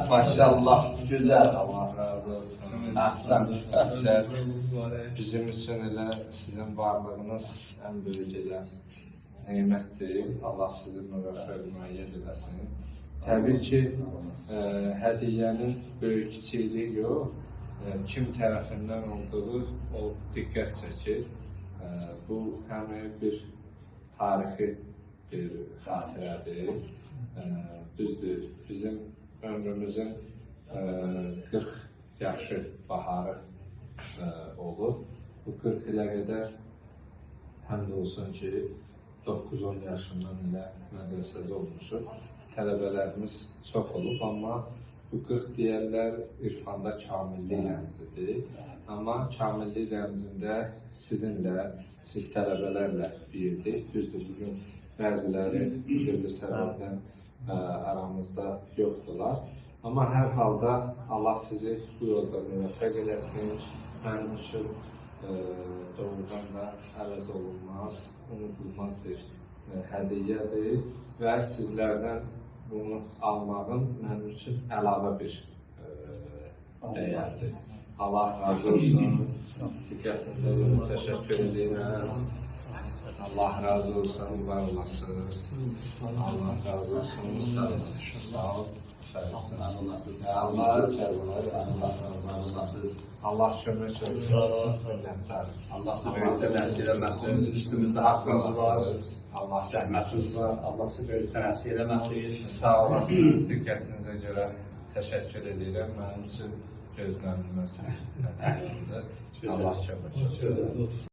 Maşallah, güzel. Allah razı olsun. Əhsən. Sizler bizim için elə sizin varlığınız en büyük elə nimətdir. Allah sizin müvəffəqliyi eləsin. Təbii ki, hədiyyənin böyük kiçikliyi yox, kim tərəfindən olduğu o diqqət çəkir. Bu həm bir tarixi bir xatirədir. Düzdür, bizim ömrümüzün 40 yaşı baharı olur. Bu 40 ilə qədər həmd olsun ki, 9-10 yaşından ilə mədrəsədə olmuşuq. Tələbələrimiz çox olub, amma bu 40 deyərlər irfanda kamillik rəmzidir. Amma kamillik rəmzində sizinlə, siz tələbələrlə birdik. Düzdür, bugün bəziləri türlü səbəbdən aramızda yoxdular. Amma hər halda Allah sizi bu yolda müvəffəq eləsin. Mənim üçün doğrudan da əvəz olunmaz, unudulmaz bir hədiyyədir və sizlərdən bunu almağın mənim üçün əlavə bir dəyərdir. Allah razı olsun. Diqqətinizə görə təşəkkür edirəm. Allah razı olsun, var olasınız. Allah razı olsun, sağ olun. Allah kömək olsun. Allah sağlıqda nəsir eləməsin. Üstümüzdə haqqınız var. Allah Rəhmətiniz var. Allah sizi böyükdə nəsir eləməsin. sağ olasınız. Diqqətinizə görə təşəkkür edirəm. Mənim üçün gözlənilməz. Allah kömək olsun.